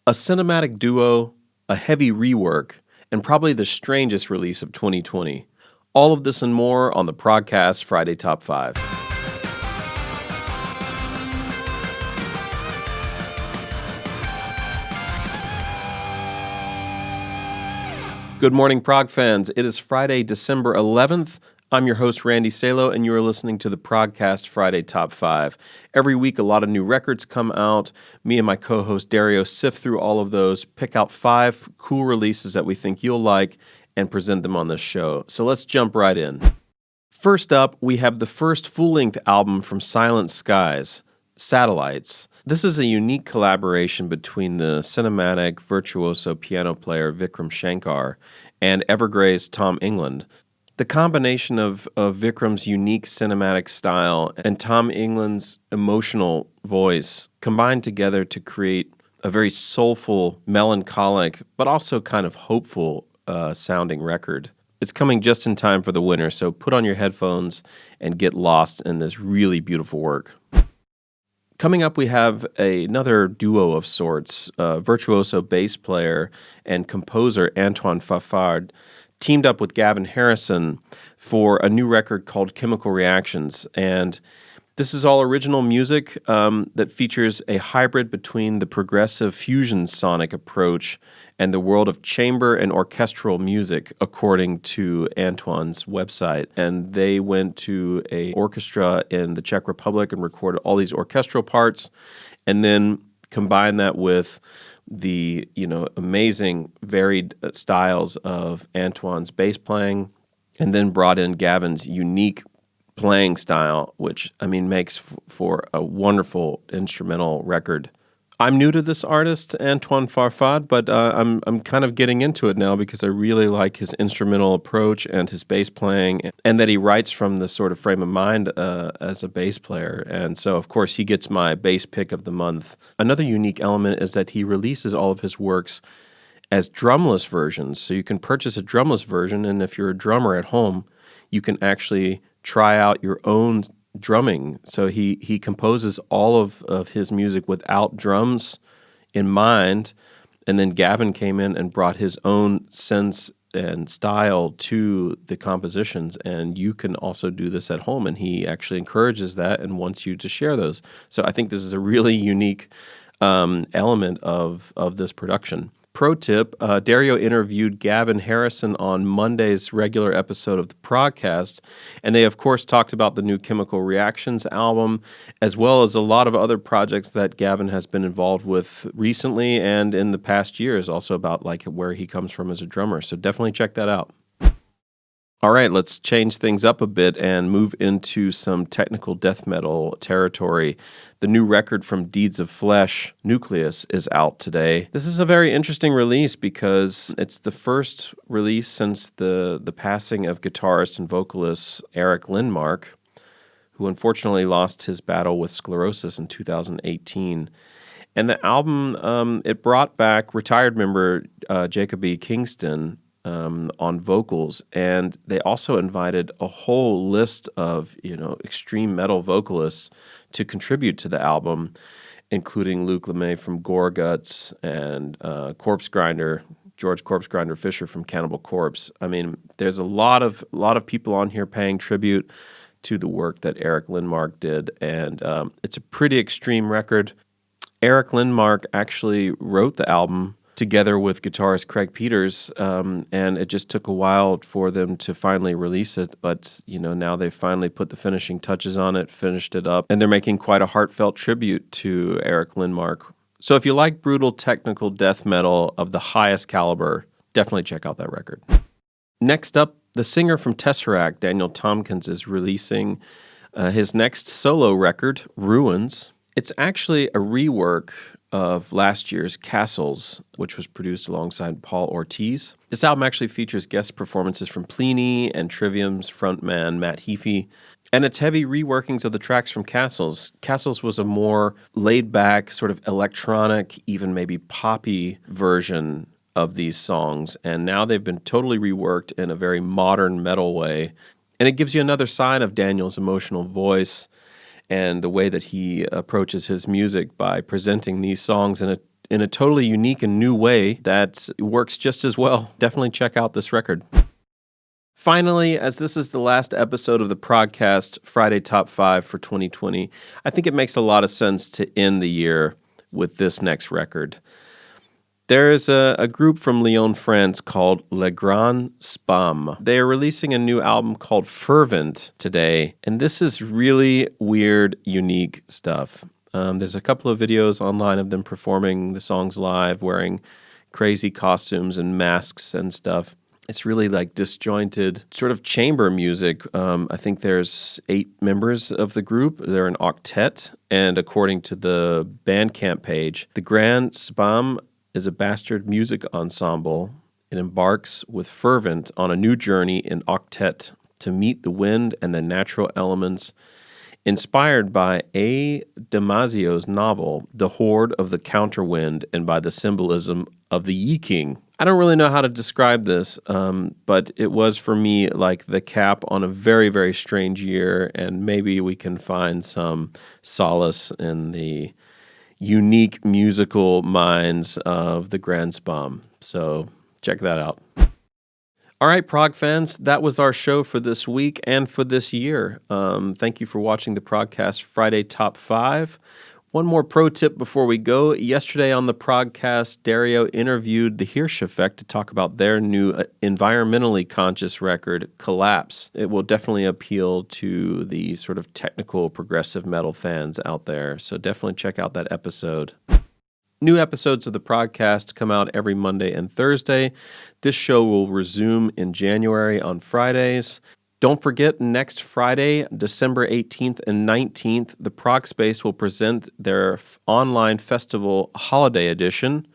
A cinematic duo, a heavy rework, and probably the strangest release of 2020. All of this and more on the Progcast Friday Top 5. Good morning, Prog fans. It is Friday, December 11th. I'm your host, Randy Salo, and you are listening to the Progcast Friday Top 5. Every week, a lot of new records come out. Me and my co-host, Dario, sift through all of those, pick out 5 cool releases that we think you'll like, and present them on this show. So let's jump right in. First up, we have the first full-length album from Silent Skies, Satellites. This is a unique collaboration between the cinematic virtuoso piano player Vikram Shankar and Evergrey's Tom England. The combination of Vikram's unique cinematic style and Tom England's emotional voice combined together to create a very soulful, melancholic, but also kind of hopeful sounding record. It's coming just in time for the winter, so put on your headphones and get lost in this really beautiful work. Coming up, we have another duo of sorts, virtuoso bass player and composer Antoine Fafard teamed up with Gavin Harrison for a new record called Chemical Reactions. And this is all original music that features a hybrid between the progressive fusion sonic approach and the world of chamber and orchestral music, according to Antoine's website. And they went to an orchestra in the Czech Republic and recorded all these orchestral parts, and then combined that with the amazing varied styles of Antoine's bass playing, and then brought in Gavin's unique playing style, which makes for a wonderful instrumental record. I'm new to this artist, Antoine Fafard, but I'm kind of getting into it now because I really like his instrumental approach and his bass playing, and that he writes from the sort of frame of mind as a bass player. And so, of course, he gets my bass pick of the month. Another unique element is that he releases all of his works as drumless versions. So you can purchase a drumless version, and if you're a drummer at home, you can actually try out your own drumming. So he composes all of his music without drums in mind, and then Gavin came in and brought his own sense and style to the compositions, and you can also do this at home, and he actually encourages that and wants you to share those. So I think this is a really unique element of this production. Pro tip, Dario interviewed Gavin Harrison on Monday's regular episode of the Progcast, and they, of course, talked about the new Chemical Reactions album, as well as a lot of other projects that Gavin has been involved with recently and in the past years, also about where he comes from as a drummer. So definitely check that out. All right, let's change things up a bit and move into some technical death metal territory. The new record from Deeds of Flesh, Nucleus, is out today. This is a very interesting release because it's the first release since the passing of guitarist and vocalist Eric Lindmark, who unfortunately lost his battle with sclerosis in 2018. And the album, it brought back retired member Jacob E. Kingston on vocals, and they also invited a whole list of extreme metal vocalists to contribute to the album, including Luke LeMay from Gorguts and George Corpse Grinder Fisher from Cannibal Corpse. There's a lot of people on here paying tribute to the work that Eric Lindmark did, and it's a pretty extreme record. Eric Lindmark actually wrote the album together with guitarist Craig Peters, and it just took a while for them to finally release it, but now they've finally put the finishing touches on it, finished it up, and they're making quite a heartfelt tribute to Eric Lindmark. So if you like brutal technical death metal of the highest caliber, definitely check out that record. Next up, the singer from Tesseract, Daniel Tompkins, is releasing his next solo record, Ruins. It's actually a rework of last year's Castles, which was produced alongside Paul Ortiz. This album actually features guest performances from Pliny and Trivium's frontman Matt Heafy, and it's heavy reworkings of the tracks from Castles. Castles was a more laid-back, sort of electronic, even maybe poppy version of these songs, and now they've been totally reworked in a very modern metal way, and it gives you another side of Daniel's emotional voice and the way that he approaches his music by presenting these songs in in a totally unique and new way that works just as well. Definitely check out this record. Finally, as this is the last episode of the Progcast Friday Top 5 for 2020, I think it makes a lot of sense to end the year with this next record. There is a group from Lyon, France called Le Grand Sbam. They are releasing a new album called Furvent today, and this is really weird, unique stuff. There's a couple of videos online of them performing the songs live, wearing crazy costumes and masks and stuff. It's really like disjointed sort of chamber music. I think there's 8 members of the group. They're an octet, and according to the Bandcamp page, the Grand Sbam is a bastard music ensemble. It embarks with Furvent on a new journey in octet to meet the wind and the natural elements, inspired by A. Damasio's novel, The Horde of the Counterwind, and by the symbolism of the Yi-King. I don't really know how to describe this, but it was for me like the cap on a very, very strange year, and maybe we can find some solace in the unique musical minds of the Grand Sbam. So check that out. All right, Prog fans, that was our show for this week and for this year. Thank you for watching the Progcast Friday Top 5. One more pro tip before we go. Yesterday on the Progcast, Dario interviewed the Hirsch Effect to talk about their new environmentally conscious record, Collapse. It will definitely appeal to the sort of technical progressive metal fans out there, so definitely check out that episode. New episodes of the Progcast come out every Monday and Thursday. This show will resume in January on Fridays. Don't forget, next Friday, December 18th and 19th, the Progspace will present their online festival holiday edition,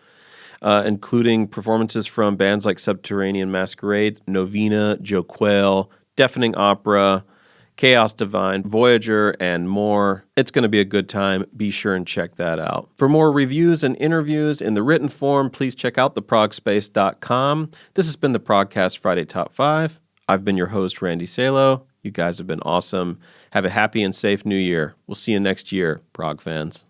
including performances from bands like Subterranean Masquerade, Novena, Joe Quail, Deafening Opera, Chaos Divine, Voyager, and more. It's going to be a good time. Be sure and check that out. For more reviews and interviews in the written form, please check out theprogspace.com. This has been the Progcast Friday Top 5. I've been your host, Randy Salo. You guys have been awesome. Have a happy and safe new year. We'll see you next year, Prog fans.